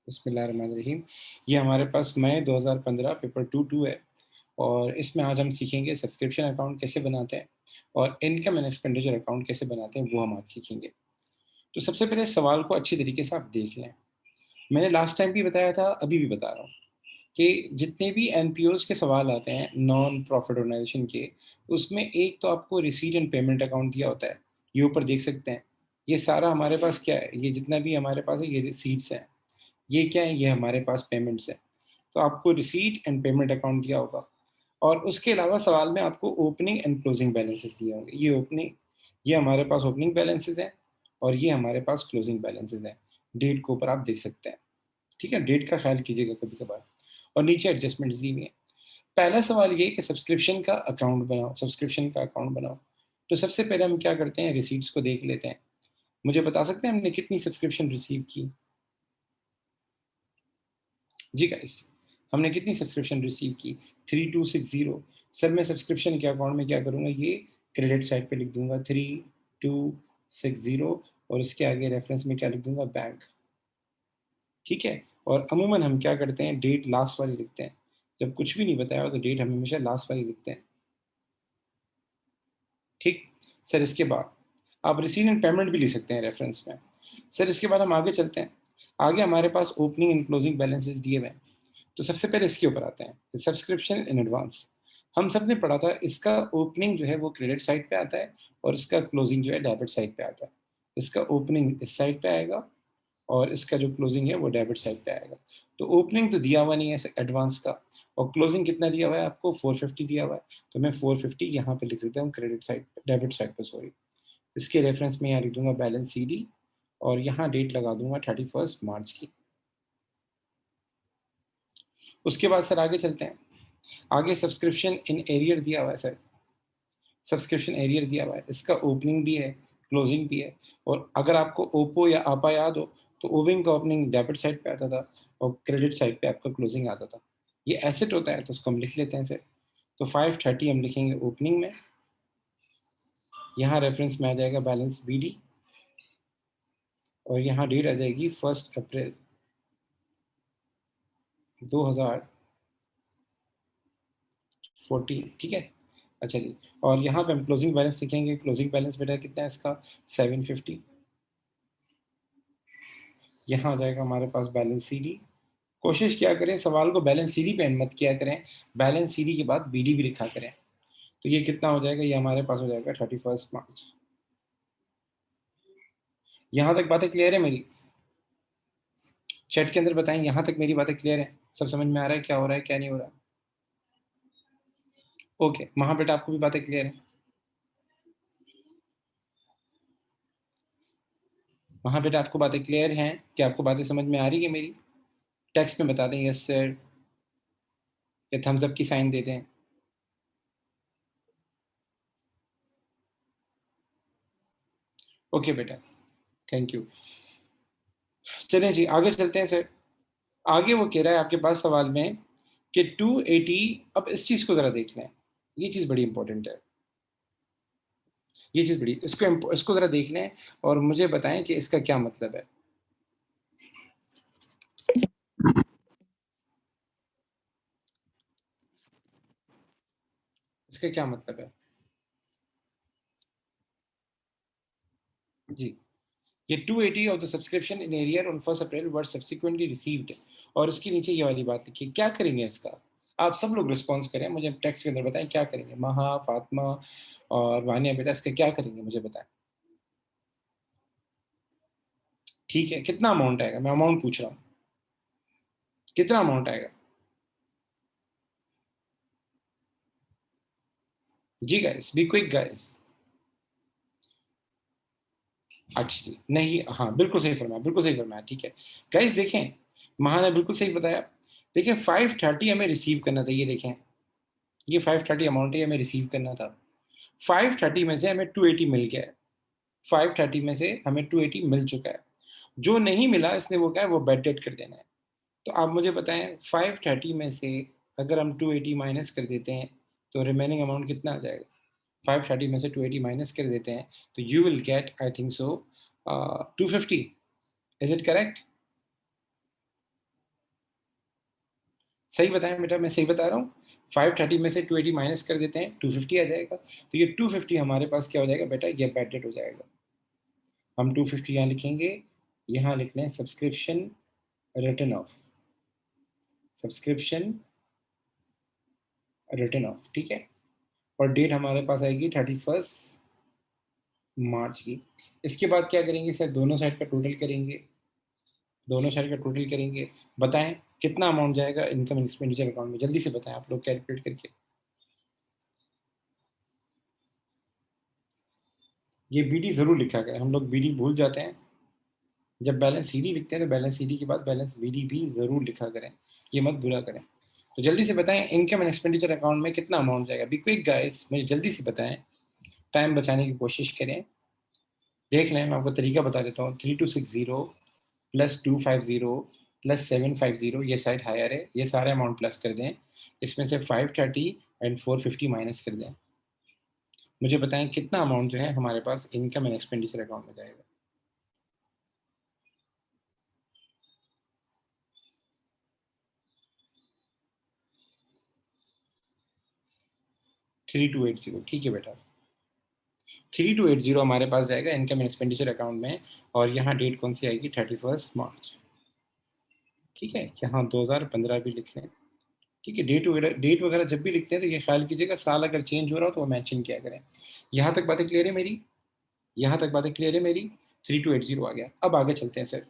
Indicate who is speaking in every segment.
Speaker 1: बिस्मिल्लाहिर्रहमानिर्रहीम। ये हमारे पास मई 2015 पेपर 2 है और इसमें आज हम सीखेंगे सब्सक्रिप्शन अकाउंट कैसे बनाते हैं और इनकम एंड एक्सपेंडिचर अकाउंट कैसे बनाते हैं, वो हम आज सीखेंगे। तो सबसे पहले इस सवाल को अच्छी तरीके से आप देख लें। मैंने लास्ट टाइम भी बताया था, अभी भी बता रहा हूँ कि जितने भी एनपीओज़ के सवाल आते हैं नॉन प्रॉफिट ऑर्गेनाइजेशन के, उसमें एक तो आपको रिसीट एंड पेमेंट अकाउंट दिया होता है। ये ऊपर देख सकते हैं। ये सारा हमारे पास क्या है, ये जितना भी हमारे पास है ये रिसीट्स हैं। ये क्या है, ये हमारे पास पेमेंट्स है। तो आपको रिसीट एंड पेमेंट अकाउंट दिया होगा और उसके अलावा सवाल में आपको ओपनिंग एंड क्लोजिंग बैलेंसेस दिए होंगे। ये हमारे पास ओपनिंग बैलेंसेस हैं और ये हमारे पास क्लोजिंग बैलेंसेस हैं। डेट के ऊपर आप देख सकते हैं। ठीक है, डेट का ख्याल कीजिएगा कभी कभार। और नीचे एडजस्टमेंट्स दी हुई हैं। पहला सवाल ये है कि सब्सक्रिप्शन का अकाउंट बनाओ। तो सबसे पहले हम क्या करते हैं, रिसीट्स को देख लेते हैं। मुझे बता सकते हैं हमने कितनी सब्सक्रिप्शन रिसीव की? जी गाइस, हमने कितनी सब्सक्रिप्शन रिसीव की? 3260। सर मैं सब्सक्रिप्शन के अकाउंट में क्या करूँगा, ये क्रेडिट साइड पे लिख दूँगा 3260 और इसके आगे रेफरेंस में क्या लिख दूँगा, बैंक। ठीक है? और अमूमन हम क्या करते हैं, डेट लास्ट वाली लिखते हैं। जब कुछ भी नहीं बताया हो तो डेट हम हमेशा लास्ट वाली लिखते हैं। ठीक? सर इसके बाद आप रिसीव एंड पेमेंट भी लिख सकते हैं रेफरेंस में। सर इसके बाद हम आगे चलते हैं। आगे हमारे पास ओपनिंग एंड क्लोजिंग बैलेंसेस दिए हुए हैं। तो सबसे पहले इसके ऊपर आते हैं, सब्सक्रिप्शन इन एडवांस। हम सब ने पढ़ा था, इसका ओपनिंग जो है वो क्रेडिट साइड पे आता है और इसका क्लोजिंग जो है डेबिट साइड पे आता है। इसका ओपनिंग इस साइड पे आएगा और इसका जो क्लोजिंग है वो डेबिट साइड पे आएगा। तो ओपनिंग तो दिया हुआ नहीं है एडवांस का, और क्लोजिंग कितना दिया हुआ है आपको, 450 दिया हुआ है। तो मैं 450 यहाँ पे लिख देता हूँ क्रेडिट साइड पे, डेबिट साइड पे सॉरी। इसके रेफरेंस में यहाँ लिख दूंगा बैलेंस सीडी और यहाँ डेट लगा दूंगा 31 मार्च की। उसके बाद सर आगे चलते हैं। आगे सब्सक्रिप्शन इन एरियर दिया हुआ है सर। सब्सक्रिप्शन एरियर दिया हुआ है, इसका ओपनिंग भी है, क्लोजिंग भी है। और अगर आपको ओप्पो या आपा याद हो तो ओविंग का ओपनिंग डेबिट साइड पे आता था और क्रेडिट साइड पे आपका क्लोजिंग आता था। ये एसेट होता है तो उसको हम लिख लेते हैं सर। तो 530 हम लिखेंगे ओपनिंग में। यहाँ रेफरेंस में आ जाएगा बैलेंस बीडी और यहाँ डेट आ जाएगी 1 अप्रैल 2014। ठीक है, अच्छा जी। और यहाँ पे हम क्लोजिंग बैलेंस लिखेंगे। क्लोजिंग बैलेंस बेटा कितना है इसका, 750। यहाँ आ जाएगा हमारे पास बैलेंस सीडी। कोशिश क्या करें सवाल को बैलेंस सीडी पे एंड मत किया करें, बैलेंस सीडी के बाद बीडी भी लिखा करें। तो ये कितना हो जाएगा, ये हमारे पास हो जाएगा 31 मार्च। यहाँ तक बातें क्लियर है मेरी? चैट के अंदर बताएं, यहाँ तक मेरी बातें क्लियर है? सब समझ में आ रहा है क्या हो रहा है क्या नहीं हो रहा? ओके, वहाँ बेटा आपको भी बातें क्लियर है? वहाँ बेटा आपको बातें क्लियर हैं? क्या आपको बातें समझ में आ रही है मेरी? टेक्स्ट में बता दें यस सर या थम्स अप की साइन दे दें। ओके बेटा, थैंक यू। चलें जी आगे चलते हैं सर। आगे वो कह रहा है आपके पास सवाल में कि 280। अब इस चीज़ को ज़रा देख लें, ये चीज़ बड़ी इंपॉर्टेंट है। ये चीज़ बड़ी, इसको ज़रा देख लें और मुझे बताएं कि इसका क्या मतलब है। इसका क्या मतलब है जी? ये 280 of the subscription in arrear on 1 April were subsequently received. और इसके नीचे ये वाली बात लिखिए, क्या करेंगे इसका? आप सब लोग रिस्पॉन्स करें, मुझे टेक्स्ट के अंदर बताएं क्या करेंगे। महा, फातिमा और वानिया बेटा इसका क्या करेंगे मुझे बताएं। ठीक है, कितना अमाउंट आएगा, मैं अमाउंट पूछ रहा हूँ, कितना अमाउंट आएगा? जी गाइस, बी क्विक गाइस। अच्छा जी, नहीं, हाँ बिल्कुल सही फरमाया, बिल्कुल सही फरमाया। ठीक है गाइस, देखें महा ने बिल्कुल सही बताया। देखें 530 हमें रिसीव करना था, ये देखें ये 530 अमाउंट है, हमें रिसीव करना था। 530 में से हमें 280 मिल गया है। 530 में से हमें 280 मिल चुका है। जो नहीं मिला इसने वो क्या है, वो बैड डेट कर देना है। तो आप मुझे बताएं 530 में से अगर हम 280 माइनस कर देते हैं तो रिमेनिंग अमाउंट कितना आ जाएगा? 530 में से 280 माइनस कर देते हैं तो you will get I think so 250। Is it correct? सही बताया बेटा, मैं सही बता रहा हूँ? 530 में से 280 माइनस कर देते हैं, 250 आ जाएगा। तो ये 250 हमारे पास क्या हो जाएगा बेटा, ये बैड डेट हो जाएगा। हम 250 यहाँ लिखेंगे, यहाँ लिख लें subscription return of, subscription return of, ठीक है। और डेट हमारे पास आएगी 31 मार्च की। इसके बाद क्या करेंगे सर, दोनों साइड का टोटल करेंगे, दोनों साइड का टोटल करेंगे। बताएं कितना अमाउंट जाएगा इनकम एंड एक्सपेंडिचर अकाउंट में, जल्दी से बताएं आप लोग कैलकुलेट करके। ये बीडी जरूर लिखा करें, हम लोग बीडी भूल जाते हैं। जब बैलेंस सीडी लिखते हैं तो बैलेंस सीडी के बाद बैलेंस बीडी भी जरूर लिखा करें, ये मत भूला करें। तो जल्दी से बताएं इनकम एंड एक्सपेंडिचर अकाउंट में कितना अमाउंट जाएगा। बी क्विक गाइस, मुझे जल्दी से बताएं, टाइम बचाने की कोशिश करें। देख लें, मैं आपको तरीका बता देता हूँ। 3260 प्लस 250 प्लस 750, ये साइड हायर है, ये सारे अमाउंट प्लस कर दें। इसमें से 530 एंड 450 माइनस कर दें। मुझे बताएं कितना अमाउंट जो है हमारे पास इनकम एंड एक्सपेंडिचर अकाउंट में जाएगा। 3280, ठीक है बेटा। 3280 हमारे पास जाएगा इनकम एंड एक्सपेंडिचर अकाउंट में। और यहाँ डेट कौन सी आएगी, 31 मार्च, ठीक है। यहाँ 2015 भी लिख लें, ठीक है। डेट वगैरह जब भी लिखते हैं तो ये ख्याल कीजिएगा साल अगर चेंज हो रहा हो तो वो मेंशन किया करें। यहाँ तक बातें क्लियर है मेरी, यहाँ तक बातें क्लियर है मेरी। 3280 आ गया। अब आगे चलते हैं सर।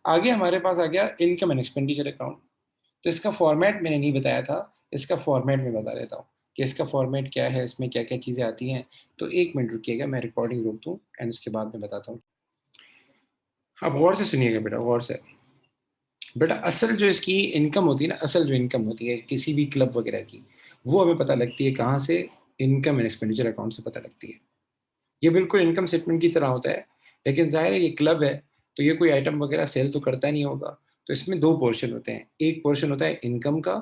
Speaker 1: आगे हमारे पास आ गया इनकम एंड एक्सपेंडिचर अकाउंट। तो इसका फॉर्मेट मैंने नहीं बताया था, इसका फॉर्मेट मैं बता देता हूँ कि इसका फॉर्मेट क्या है, इसमें क्या क्या चीज़ें आती हैं। तो 1 मिनट रुकिएगा, मैं रिकॉर्डिंग रोक दूँ एंड उसके बाद मैं बताता हूँ। अब गौर से सुनिएगा बेटा, गौर से। बेटा असल जो इसकी इनकम होती है ना, असल जो इनकम होती है किसी भी क्लब वगैरह की, वो हमें पता लगती है कहाँ से, इनकम एंड एक्सपेंडिचर अकाउंट से पता लगती है। ये बिल्कुल इनकम स्टेटमेंट की तरह होता है, लेकिन जाहिर है ये क्लब है तो ये कोई आइटम वगैरह सेल तो करता नहीं होगा। तो इसमें दो पोर्शन होते हैं, एक पोर्शन होता है इनकम का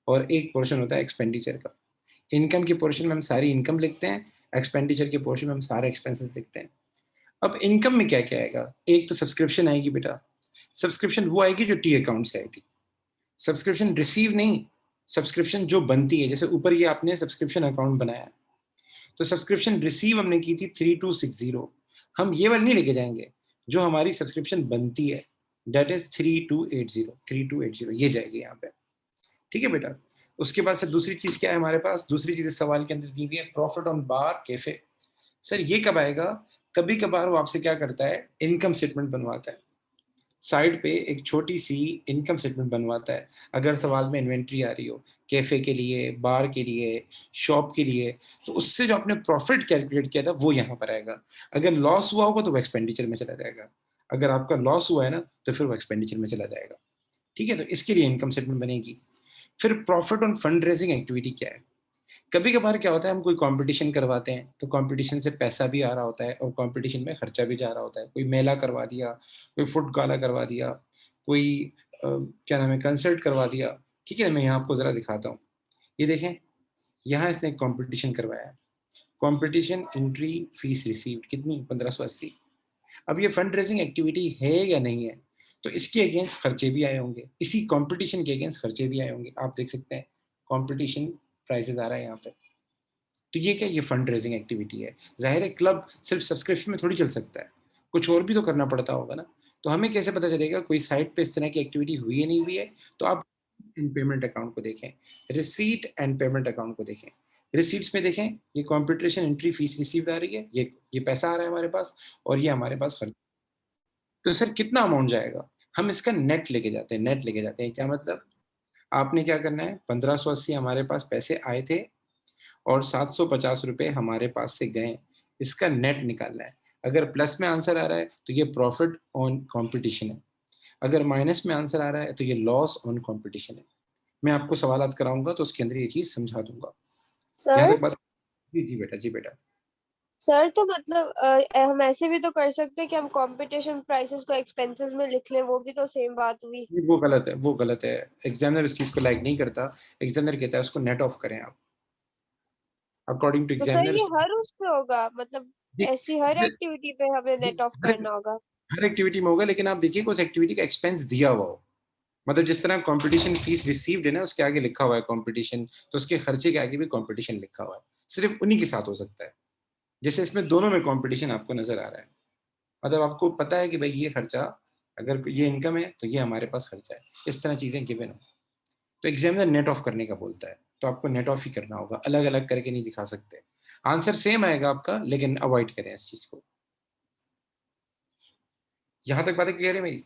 Speaker 1: और एक पोर्शन होता है एक्सपेंडिचर का। इनकम के पोर्शन में हम सारी इनकम लिखते हैं, एक्सपेंडिचर के पोर्शन में हम सारे एक्सपेंसेस लिखते हैं। अब इनकम में क्या क्या आएगा, एक तो सब्सक्रिप्शन आएगी बेटा। सब्सक्रिप्शन वो आएगी जो टी अकाउंट से आई थी, सब्सक्रिप्शन रिसीव नहीं, सब्सक्रिप्शन जो बनती है। जैसे ऊपर ये आपने सब्सक्रिप्शन अकाउंट बनाया, तो सब्सक्रिप्शन रिसीव हमने की थी 3260, हम ये वाली नहीं लेके जाएंगे, जो हमारी सब्सक्रिप्शन बनती है दैट इज 3280 ये जाएगी यहाँ पे, ठीक है बेटा। उसके बाद से दूसरी चीज क्या है हमारे पास, दूसरी चीज इस सवाल के अंदर दी हुई है profit on bar cafe. Sir ये कब आएगा, कभी कभार वो आपसे क्या करता है, इनकम स्टेटमेंट बनवाता है, साइड पे एक छोटी सी इनकम स्टेटमेंट बनवाता है। अगर सवाल में इन्वेंट्री आ रही हो कैफे के लिए, बार के लिए, शॉप के लिए, तो उससे जो आपने प्रॉफिट कैलकुलेट किया था वो यहाँ पर आएगा। अगर लॉस हुआ होगा तो वो एक्सपेंडिचर में चला जाएगा, अगर आपका लॉस हुआ है ना तो फिर वो एक्सपेंडिचर में चला जाएगा, ठीक है। तो इसके लिए इनकम स्टेटमेंट बनेगी। फिर profit on fund raising activity क्या है, कभी कभार क्या होता है हम कोई कंपटीशन करवाते हैं तो कंपटीशन से पैसा भी आ रहा होता है और कंपटीशन में खर्चा भी जा रहा होता है। कोई मेला करवा दिया, कोई फुट गाला करवा दिया, कोई क्या नाम है कंसर्ट करवा दिया, ठीक है। मैं यहाँ आपको ज़रा दिखाता हूँ, ये देखें, यहाँ इसने कंपटीशन करवाया है। कंपटीशन एंट्री फीस रिसीव्ड कितनी, 1580। अब ये फंड रेजिंग एक्टिविटी है या नहीं है, तो इसके अगेंस्ट खर्चे भी आए होंगे, इसी कंपटीशन के अगेंस्ट खर्चे भी आए होंगे। आप देख सकते हैं कंपटीशन प्राइसेस आ रहा है यहाँ पे। तो ये क्या, ये फंड रेजिंग एक्टिविटी है। जाहिर है क्लब सिर्फ सब्सक्रिप्शन में थोड़ी चल सकता है, कुछ और भी तो करना पड़ता होगा ना। तो हमें कैसे पता चलेगा कोई साइट पे इस तरह की एक्टिविटी हुई है नहीं हुई है, तो आप इन पेमेंट अकाउंट को देखें, रिसीट एंड पेमेंट अकाउंट को देखें। रिसीट्स में देखें, ये कॉम्पिटिशन एंट्री फीस रिसीव आ रही है, ये पैसा आ रहा है हमारे पास, और ये हमारे पास खर्च। तो सर कितना अमाउंट जाएगा, हम इसका नेट लेके जाते हैं। नेट लेके जाते हैं क्या मतलब, आपने क्या करना है, 1580 हमारे पास पैसे आए थे और 750 रुपये हमारे पास से गए, इसका नेट निकालना है। अगर प्लस में आंसर आ रहा है तो ये प्रॉफिट ऑन कंपटीशन है, अगर माइनस में आंसर आ रहा है तो ये लॉस ऑन कंपटीशन है। मैं आपको सवालात कराऊंगा तो उसके अंदर ये चीज समझा दूंगा। यहाँ
Speaker 2: सर
Speaker 1: तक बात, जी जी बेटा, जी बेटा।
Speaker 2: सर तो मतलब हम ऐसे भी तो कर सकते हैं कि हम कंपटीशन प्राइसेस को एक्सपेंसेस में लिख लें, वो भी तो सेम बात हुई।
Speaker 1: ये वो गलत है, वो गलत है। एग्जामिनर इस चीज को लाइक नहीं करता, एग्जामिनर कहता है उसको नेट ऑफ करें आप, अकॉर्डिंग टू
Speaker 2: तो सर
Speaker 1: एग्जामिनर।
Speaker 2: ये हर उस पे होगा, मतलब ऐसी हर एक्टिविटी पे हमें नेट ऑफ
Speaker 1: हर
Speaker 2: करना होगा।
Speaker 1: हर एक्टिविटी में होगा, लेकिन आप देखिए कि उस एक्टिविटी का एक्सपेंस दिया हुआ हो, मतलब जिस तरह कंपटीशन फीस रिसीव्ड है ना, उसके आगे लिखा हुआ है कंपटीशन, तो उसके खर्चे के आगे भी कंपटीशन लिखा हुआ है। सिर्फ उन्हीं के साथ हो सकता है। जैसे इसमें दोनों में कंपटीशन आपको नज़र आ रहा है। मतलब आपको पता है कि भाई ये खर्चा, अगर ये इनकम है तो ये हमारे पास खर्चा है। इस तरह चीज़ें गिवन हो। तो एग्जामिनर नेट ऑफ करने का बोलता है, तो आपको नेट ऑफ ही करना होगा, अलग-अलग करके नहीं दिखा सकते। आंसर सेम आएगा आपका, लेकिन अवॉइड करें इस चीज़ को। यहाँ तक बातें क्लियर है मेरी?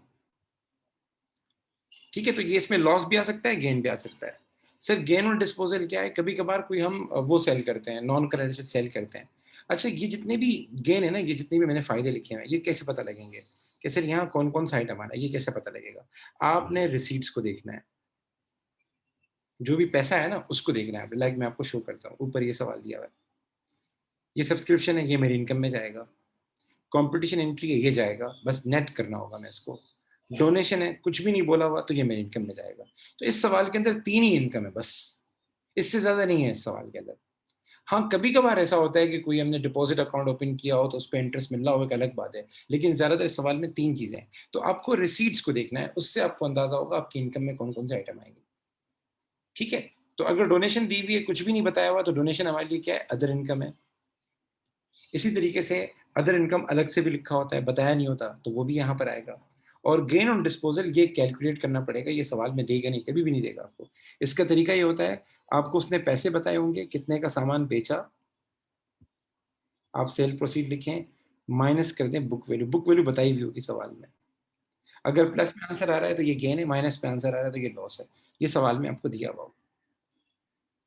Speaker 1: ठीक है, तो ये इसमें लॉस भी आ सकता है, गेन भी आ सकता है। सर गेन और डिस्पोज़ल क्या है? कभी-कभार कोई हम वो सेल करते हैं, नॉन करेंट एसेट सेल करते हैं। अच्छा, ये जितने भी गेन है ना, ये जितने भी मैंने फ़ायदे लिखे हैं, ये कैसे पता लगेंगे? कि सर यहाँ कौन-कौन सा आइटम आ रहा है, ये कैसे पता लगेगा? आपने रिसीट्स को देखना है। जो भी पैसा है ना, उसको देखना है। लाइक मैं आपको शो करता हूँ, ऊपर ये सवाल दिया हुआ है। ये सब्सक्रिप्शन है, ये मेरी इनकम में जाएगा। कंपटीशन एंट्री है, ये जाएगा, बस नेट करना होगा मैं इसको। डोनेशन है, कुछ भी नहीं बोला हुआ, तो ये मेरी इनकम में जाएगा। तो इस सवाल के अंदर 3 ही इनकम है बस, इससे ज़्यादा नहीं है इस सवाल के अंदर। हाँ, कभी-कभार ऐसा होता है कि कोई हमने डिपॉज़िट अकाउंट ओपन किया हो, तो उसपे इंटरेस्ट मिल रहा हो, एक अलग बात है। लेकिन ज़्यादातर इस सवाल में 3 चीज़ें हैं। तो आपको रिसीट्स को देखना है, उससे आपको अंदाज़ा होगा आपकी इनकम में कौन-कौन से आइटम आएँगे। ठीक है? तो अगर डोनेशन दी हुई है, कुछ भी नहीं बताया हुआ, तो डोनेशन हमारे लिए क्या है? अदर इनकम है। इसी तरीके से अदर इनकम अलग से भी लिखा होता है, बताया नहीं होता, तो वो भी यहाँ पर आएगा। और गेन ऑन डिस्पोज़ल ये कैलकुलेट करना पड़ेगा, ये सवाल में देगा नहीं, कभी भी नहीं देगा आपको। इसका तरीका ये होता है, आपको उसने पैसे बताए होंगे, कितने का सामान बेचा, आप सेल प्रोसीड लिखें, माइनस कर दें बुक वैल्यू बताई हुई होगी सवाल में। अगर प्लस में आंसर आ रहा है तो ये गेन है, माइनस में आंसर आ रहा है तो ये लॉस है। ये सवाल में आपको दिया हुआ होगा।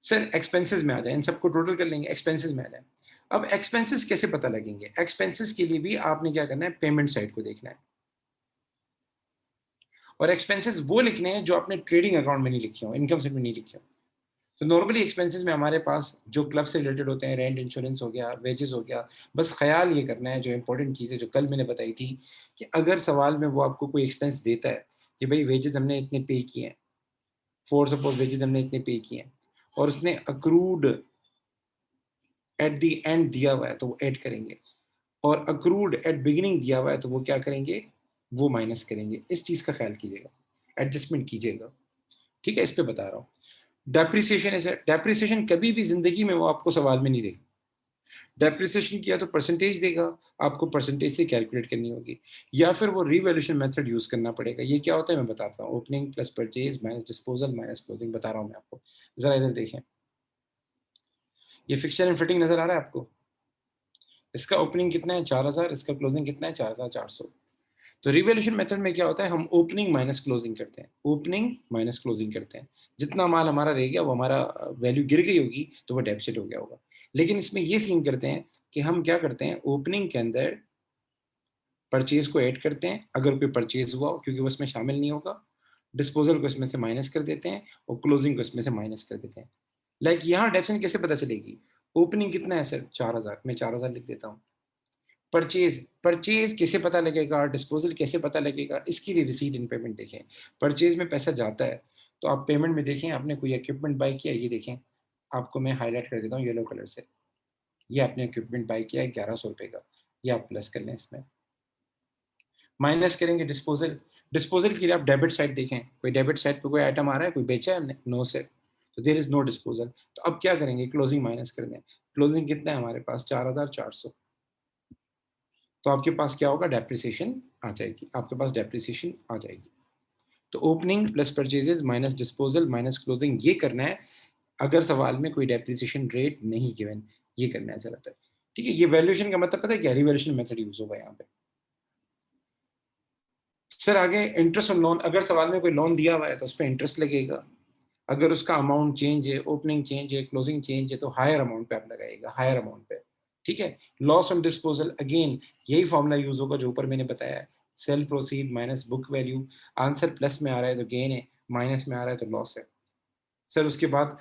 Speaker 1: सर एक्सपेंसेस में आ जाए, इन सबको टोटल कर लेंगे, एक्सपेंसेस में आ जाए। अब एक्सपेंसेस कैसे पता लगेंगे? एक्सपेंसेस के लिए भी आपने क्या करना है, पेमेंट साइड को देखना है। और एक्सपेंसेस वो लिखने हैं जो आपने ट्रेडिंग अकाउंट में नहीं लिखे हों, इनकम स्टेटमेंट में नहीं लिखे हों। तो नॉर्मली एक्सपेंसेस में हमारे पास जो क्लब से रिलेटेड होते हैं, रेंट, इंश्योरेंस हो गया, वेजेस हो गया, बस ख़्याल ये करना है, जो इम्पोर्टेंट चीज़ है, जो कल मैंने बताई थी, कि अगर सवाल में वो आपको कोई एक्सपेंस देता है, कि भई वेजेस हमने इतने पे किए हैं, फॉर सपोज़ वेजेस हमने इतने पे किए हैं, और उसने अक्रूड एट द एंड दिया हुआ है, तो वो ऐड करेंगे। और अक्रूड एट बिगिनिंग दिया हुआ है, तो वो क्या करेंगे? वो माइनस करेंगे। इस चीज़ का ख़्याल कीजिएगा, एडजस्टमेंट कीजिएगा। ठीक है? इस पे बता रहा हूँ। डेप्रिसिएशन है सर, डेप्रिसिएशन कभी भी ज़िंदगी में वो आपको सवाल में नहीं देगा। डेप्रिसिएशन किया तो परसेंटेज देगा, आपको परसेंटेज से कैलकुलेट करनी होगी, या फिर वो रिवैल्यूएशन मेथड यूज़ करना पड़ेगा। ये क्या होता है मैं बताता हूँ। Opening plus purchase minus disposal minus closing, बता रहा हूँ मैं आपको। ज़रा इधर देखें। ये फिक्सचर एंड फिटिंग नज़र आ रहा है आपको? इसका ओपनिंग कितना है? 4000, इसका क्लोजिंग कितना है? 4400। तो रिवैल्यूएशन मेथड में क्या होता है, हम ओपनिंग माइनस क्लोजिंग करते हैं। ओपनिंग माइनस क्लोजिंग करते हैं। जितना माल हमारा रह गया वो हमारा वैल्यू गिर गई होगी, तो वो डेफिसिट हो गया होगा। लेकिन इसमें ये सीन करते हैं कि हम क्या करते हैं, ओपनिंग के अंदर परचेज़ को ऐड करते हैं, अगर कोई परचेज़ हुआ हो, क्योंकि वो इसमें शामिल नहीं होगा। डिस्पोज़ल को इसमें से माइनस कर देते हैं और क्लोजिंग को इसमें से माइनस कर देते हैं। लाइक यहाँ डेफिसिट कैसे पता चलेगी? ओपनिंग कितना है सर? 4000, मैं 4000 लिख देता हूँ। परचेज़ कैसे पता लगेगा, डिस्पोज़ल कैसे पता लगेगा, इसके लिए रिसीट इन पेमेंट देखें। परचेज़ में पैसा जाता है, तो आप पेमेंट में देखें, आपने कोई इक्विपमेंट बाय किया, ये देखें, आपको मैं हाइलाइट कर देता हूँ येलो कलर से। ये आपने इक्विपमेंट बाय किया है ₹1100 का, ये आप प्लस कर लें इसमें। माइनस करेंगे डिस्पोज़ल, डिस्पोज़ल के लिए आप डेबिट साइड देखें, कोई डेबिट साइड पे कोई आइटम आ रहा है, कोई बेचा है हमने? नो सर, तो देयर इज़ नो डिस्पोज़ल। तो अब क्या करेंगे, क्लोजिंग माइनस कर दें। क्लोजिंग कितना है हमारे पास? 4400। तो आपके पास क्या होगा, डेप्रिसिएशन आ जाएगी, आपके पास डेप्रिसिएशन आ जाएगी। तो opening plus purchases minus disposal minus closing, ये करना है अगर सवाल में कोई डेप्रिसिएशन रेट नहीं गिवन, ये करना है ज़्यादातर। ठीक है? ये वैल्यूएशन का मतलब पता है क्या, रिवैल्यूएशन मेथड यूज़ होगा यहाँ पे। सर आगे इंटरेस्ट ऑन लोन, अगर सवाल में कोई लोन दिया हुआ है तो उसपे इंटरेस्ट लगेगा। अगर उसका अमाउंट चेंज है, ओपनिंग चेंज है, क्लोजिंग चेंज है, तो हायर अमाउंट पे आप लगाइएगा, हायर अमाउंट पे। ठीक है? लॉस ऑन डिस्पोज़ल अगेन यही फ़ॉर्मूला यूज़ होगा जो ऊपर मैंने बताया है। Cell proceed minus book value, answer plus में आ रहा है तो गेन है, माइनस में आ रहा है तो लॉस है। सर उसके बाद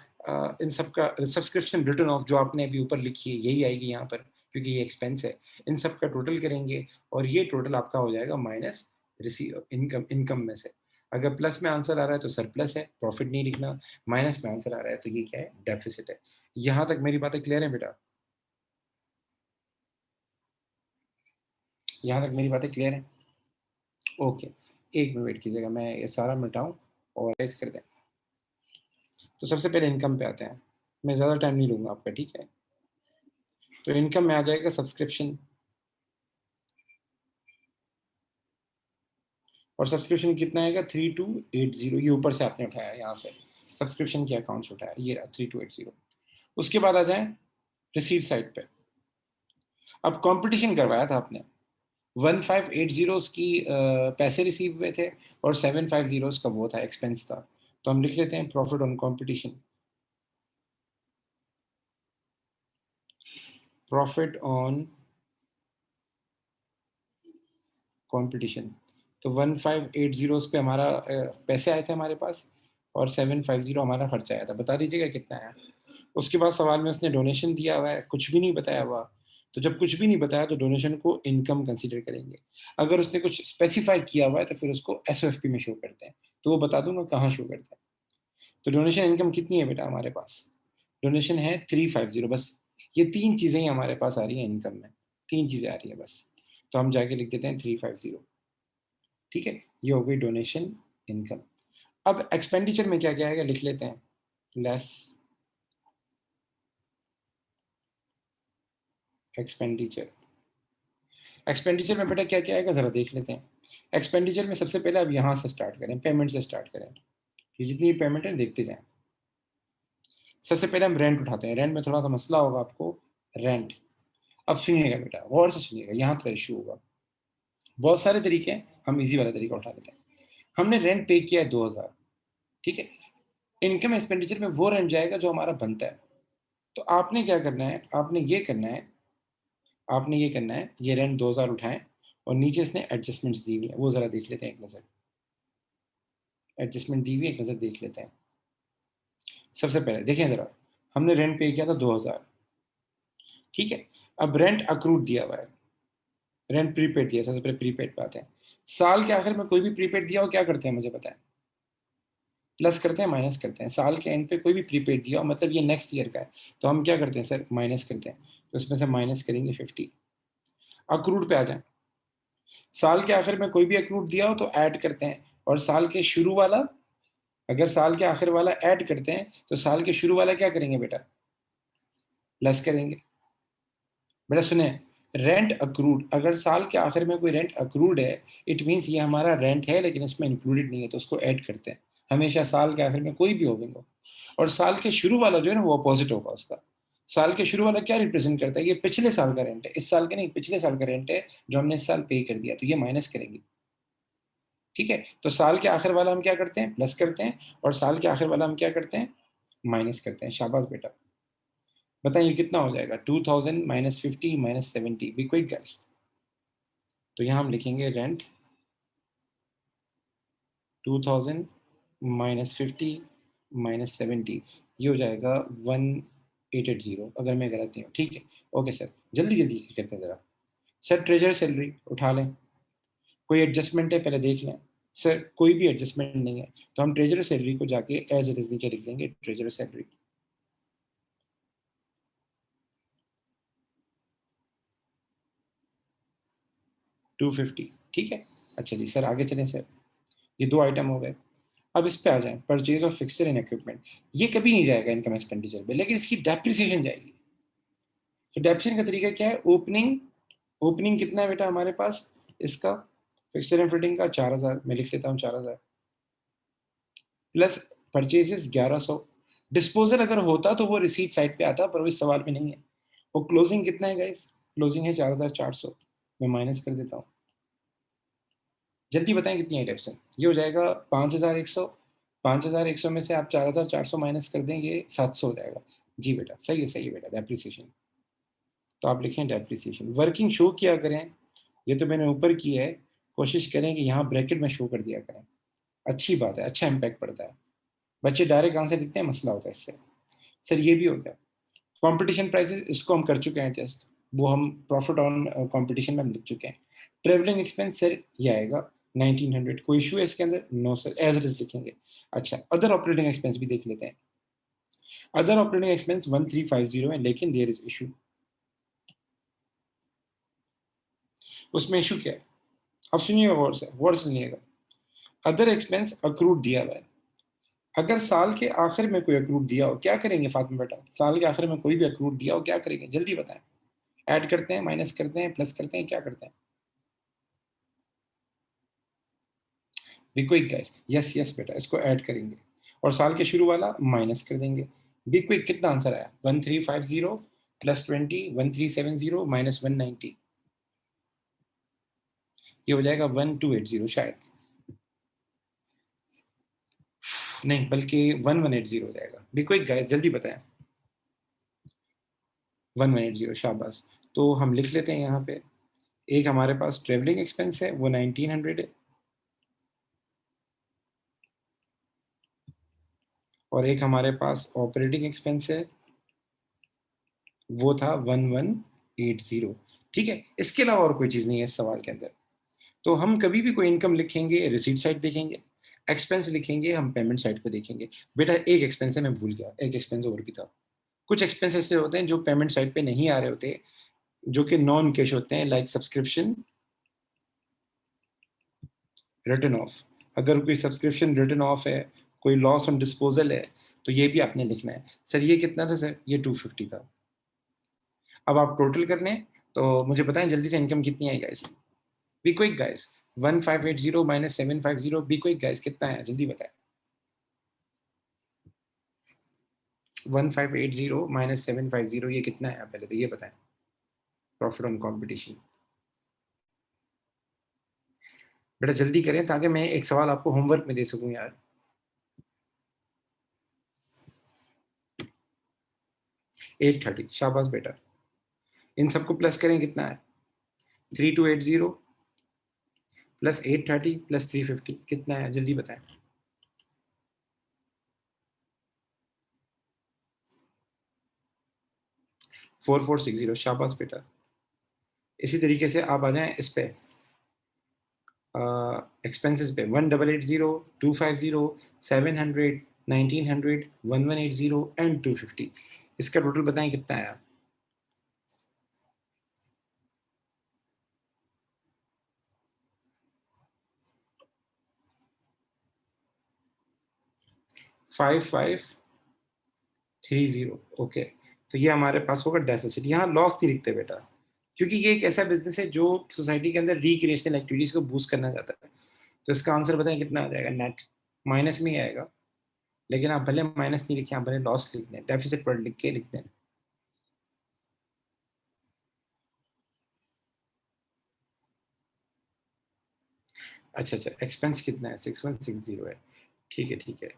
Speaker 1: इन सब का सब्सक्रिप्शन रिटर्न ऑफ जो आपने अभी ऊपर लिखी है, यही आएगी यहाँ पर, क्योंकि ये एक्सपेंस है। इन सब का टोटल करेंगे और ये टोटल आपका हो जाएगा माइनस इनकम इनकम में से। अगर प्लस में आंसर आ रहा है तो सरप्लस है, प्रॉफिट नहीं लिखना। माइनस में आंसर आ रहा है तो ये क्या है, डेफिसिट है। यहाँ तक मेरी बातें क्लियर है बेटा? यहाँ तक मेरी बातें क्लियर है? ओके, एक मिनट वेट कीजिएगा, मैं ये सारा मिटाऊँ और राइज कर दें। तो सबसे पहले इनकम पे आते हैं। मैं ज़्यादा टाइम नहीं लूँगा आपका, ठीक है? तो इनकम में आ जाएगा सब्सक्रिप्शन, और सब्सक्रिप्शन कितना आएगा 3280, ये ऊपर से आपने उठाया यहाँ से, सब्सक्रिप्शन की अकाउंट्स उठाया, ये रहा 3280। उसके बाद आ जाएँ रिसीट साइड पे। अब कंपटीशन करवाया था आपने, 1580 की पैसे रिसीव हुए थे और 750 का वो था, एक्सपेंस था। तो हम लिख लेते हैं profit on competition, profit on competition. तो 1580 पे हमारा पैसे आए थे हमारे पास, और 750 हमारा खर्चा आया था। बता दीजिएगा कितना आया। उसके बाद सवाल में उसने डोनेशन दिया हुआ है, कुछ भी नहीं बताया हुआ। तो जब कुछ भी नहीं बताया तो डोनेशन को इनकम कंसीडर करेंगे। अगर उसने कुछ स्पेसिफाई किया हुआ है तो फिर उसको एसओएफपी में शो करते हैं। तो वो बता दूंगा कहाँ शो करता है। तो डोनेशन इनकम कितनी है बेटा हमारे पास? डोनेशन है 350 बस। ये 3 चीज़ें ही हमारे पास आ रही हैं इनकम में, 3 चीज़ें आ रही हैं बस। तो हम जाके लिख देते हैं 350, ठीक है? ये हो गई डोनेशन इनकम। अब एक्सपेंडिचर में क्या-क्या आएगा लिख लेते हैं। Less expenditure. एक्सपेंडिचर में बेटा क्या-क्या आएगा ज़रा देख लेते हैं। एक्सपेंडिचर में सबसे पहले अब यहाँ से स्टार्ट करें, पेमेंट से स्टार्ट करें। ये जितनी पेमेंट है देखते जाएँ। सबसे पहले हम रेंट उठाते हैं। रेंट में थोड़ा-सा मसला होगा आपको, रेंट। अब सुनिएगा बेटा, गौर से सुनिएगा, यहाँ थोड़ा इश्यू होगा। बहुत सारे तरीके हैं, हम ईज़ी वाला तरीका उठा लेते हैं। हमने रेंट पे किया है 2000, ठीक है? इनकम एक्सपेंडिचर में वो रेंट जाएगा जो हमारा बनता है। तो आपने क्या करना है, आपने ये करना है, ये रेंट 2000 उठाएँ और नीचे इसने एडजस्टमेंट्स दी हुई हैं, वो ज़रा देख लेते हैं एक नज़र। एडजस्टमेंट दी हुई है, एक नज़र देख लेते हैं। सबसे पहले देखें ज़रा, हमने रेंट पे किया था 2000, ठीक है? अब रेंट अक्रूड दिया हुआ है, रेंट प्रीपेड दिया है, सबसे पहले प्रीपेड पे आते हैं। साल के आखिर में कोई भी प्रीपेड दिया हो, क्या करते हैं मुझे बताएँ? प्लस करते हैं, माइनस करते हैं। साल के एंड पे कोई भी प्रीपेड दिया हो, मतलब ये नेक्स्ट ईयर का है, तो हम क्या करते हैं सर, माइनस करते हैं। तो इसमें से माइनस करेंगे 50। अक्रूड पे आ जाएँ। साल के आखिर में कोई भी अक्रूड दिया हो तो ऐड करते हैं, और साल के शुरू वाला, अगर साल के आखिर वाला ऐड करते हैं, तो साल के शुरू वाला क्या करेंगे बेटा? लेस करेंगे। बेटा सुने, रेंट अक्रूड, अगर साल के आखिर में कोई रेंट अक्रूड है, इट मीन्स ये हमारा रेंट है लेकिन इसमें इंक्लूडेड नहीं है, तो उसको ऐड करते हैं। हमेशा साल के आखिर में कोई भी हो बिंगो। और साल के शुरू वाला जो है ना, वो अपोजिट होगा उसका। साल के शुरू वाला क्या रिप्रेजेंट करता है? ये पिछले साल का रेंट है, इस साल का नहीं, पिछले साल का रेंट है जो हमने इस साल पे कर दिया, तो ये माइनस करेंगे, ठीक है? तो साल के आखिर वाला हम क्या करते हैं, प्लस करते हैं, और साल के आखिर वाला हम क्या करते हैं, माइनस करते हैं। शाबाश बेटा। बताइए कितना हो जाएगा? 2000 minus 50 minus 70, B quick guys. तो यहाँ हम लिखेंगे रेंट 2000 माइनस 50 माइनस 70, ये हो जाएगा 1880, अगर मैं गलत नहीं हूँ, ठीक है? ओके सर, जल्दी जल्दी करते हैं ज़रा। सर ट्रेजर सैलरी उठा लें, कोई एडजस्टमेंट है पहले देख लें। सर कोई भी एडजस्टमेंट नहीं है, तो हम ट्रेजर सैलरी को जाके एज इट इज नीचे लिख देंगे, ट्रेजर सैलरी 250, ठीक है? अच्छा जी सर, आगे चलें सर। ये 2 आइटम हो गए। अब इस पे आ जाएँ, purchase of fixture and equipment. ये कभी नहीं जाएगा इनकम एक्सपेंडिचर में, लेकिन इसकी डेप्रिसिएशन जाएगी। तो डेप्रिसिएशन का तरीका क्या है? ओपनिंग, ओपनिंग कितना है बेटा हमारे पास इसका? फिक्स्चर एंड फिटिंग का 4000, मैं लिख लेता हूँ 4000, प्लस परचेज़ेज़ 1100। डिस्पोज़ल अगर होता तो वो रिसीट साइड पे आता, पर वो इस सवाल में नहीं है। और क्लोजिंग कितना है गाइस? क्लोजिंग है 4400, मैं माइनस कर देता हूँ। जल्दी बताएँ कितनी है डेप्रिसिएशन? ये हो जाएगा 5100, 5100 में से आप 4400 माइनस कर दें, ये 700 हो जाएगा। जी बेटा, सही है बेटा, डेप्रिसिएशन। तो आप लिखें डेप्रिसिएशन। वर्किंग शो किया करें, ये तो मैंने ऊपर की है, कोशिश करें कि यहाँ ब्रैकेट में शो कर दिया करें। अच्छी बात है, अच्छा इम्पैक्ट पड़ता है। बच्चे डायरेक्ट आंसर लिखते हैं, मसला होता है इससे। सर ये भी हो गया। कंपटीशन प्राइसेस, इसको हम कर चुके हैं टेस्ट, वो हम प्रॉफिट ऑन कंपटीशन में हम लिख चुके हैं। ट्रैवलिंग एक्सपेंस सर ये आएगा 1900, कोई इशू है इसके अंदर? No sir, as it is लिखेंगे। अच्छा, अदर ऑपरेटिंग एक्सपेंस भी देख लेते हैं। अदर ऑपरेटिंग एक्सपेंस 1350 है, लेकिन देयर इज इशू। उसमें इशू क्या है? अब सुनिएगा गौर से सुनिएगा। अदर एक्सपेंस अक्रूड दिया हुआ है, अगर साल के आखिर में कोई अक्रूड दिया हो, क्या करेंगे फातिमा बेटा? साल के आखिर में कोई भी अक्रूड दिया हो, क्या करेंगे? जल्दी बताएं। ऐड करते हैं, माइनस करते हैं, प्लस करते हैं, क्या करते हैं? B quick guys. Yes yes बेटा, इसको ऐड करेंगे और साल के शुरू वाला माइनस कर देंगे। बी क्विक, कितना आंसर आया? 1350 प्लस 20, 1370 माइनस 190, ये हो जाएगा 1280 शायद, नहीं बल्कि 1180 हो जाएगा। बी क्विक गाइस, जल्दी बताएं। 1180, शाबाश। तो हम लिख लेते हैं यहाँ पे, एक हमारे पास ट्रेवलिंग एक्सपेंस है, वो 1900 है, और एक हमारे पास ऑपरेटिंग एक्सपेंस है, वो था 1180। ठीक है, इसके अलावा और कोई चीज़ नहीं है इस सवाल के अंदर। तो हम कभी भी कोई इनकम लिखेंगे रिसीट साइड देखेंगे, एक्सपेंस लिखेंगे हम पेमेंट साइड को देखेंगे। बेटा एक एक्सपेंस है, मैं भूल गया, एक एक्सपेंस और भी था। कुछ एक्सपेंस ऐसे होते हैं जो पेमेंट साइड पे नहीं आ रहे होते, जो कि नॉन कैश होते हैं, लाइक सब्सक्रिप्शन रिटर्न ऑफ। अगर कोई सब्सक्रिप्शन रिटर्न ऑफ है, कोई लॉस ऑन डिस्पोजल है, तो ये भी आपने लिखना है। सर ये कितना था सर? ये 250 था। अब आप टोटल करने हैं, तो मुझे बताएं जल्दी से इनकम कितनी आई guys? Be quick guys. 1580 minus 750, be quick guys, कितना है जल्दी बताएं? 1580 माइनस 750, ये कितना है? पहले तो ये बताएं। Profit on competition. बेटा जल्दी करें ताकि मैं एक सवाल आपको होमवर्क में दे सकूं यार। 830, शाबाश बेटा। इन सबको प्लस करें, कितना है? 3280 प्लस 830 प्लस 350, कितना है जल्दी बताएं? 4460, शाबाश बेटा। इसी तरीके से आप आ जाएं इस पे, एक्सपेंसेस पे। 1880, 250, 700, 1900, 1180 एंड 250। इसका टोटल बताएं कितना आया? 5530। ओके, तो ये हमारे पास होगा डेफिसिट। यहाँ लॉस नहीं लिखते बेटा, क्योंकि ये एक ऐसा बिजनेस है जो सोसाइटी के अंदर रिक्रिएशनल एक्टिविटीज को बूस्ट करना चाहता है। तो इसका आंसर बताएं कितना आ जाएगा? नेट माइनस में ही आएगा, लेकिन आप भले माइनस नहीं लिखें, आप भले लॉस लिख दें, डेफिसिट पर लिख के लिख दें। अच्छा अच्छा, एक्सपेंस कितना है? 6160 है। ठीक है ठीक है,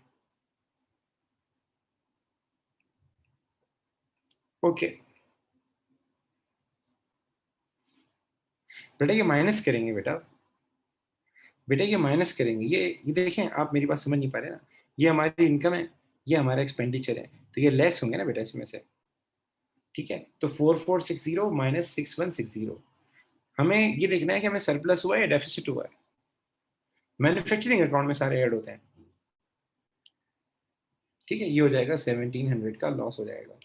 Speaker 1: ओके। बेटा ये माइनस करेंगे बेटा, बेटा ये माइनस करेंगे। ये देखें, आप मेरी बात समझ नहीं पा रहे ना। ये हमारी इनकम है, ये हमारा एक्सपेंडिचर है, तो ये लेस होंगे ना बेटा इसमें से। ठीक है, तो 4460 माइनस 6160, हमें ये देखना है कि हमें सरप्लस हुआ है या डेफिसिट हुआ है। मैन्युफैक्चरिंग अकाउंट में सारे ऐड होते हैं। ठीक है, ये हो जाएगा 1700 का लॉस हो जाएगा।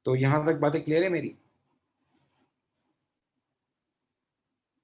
Speaker 1: तो यहाँ तक बातें क्लियर है मेरी?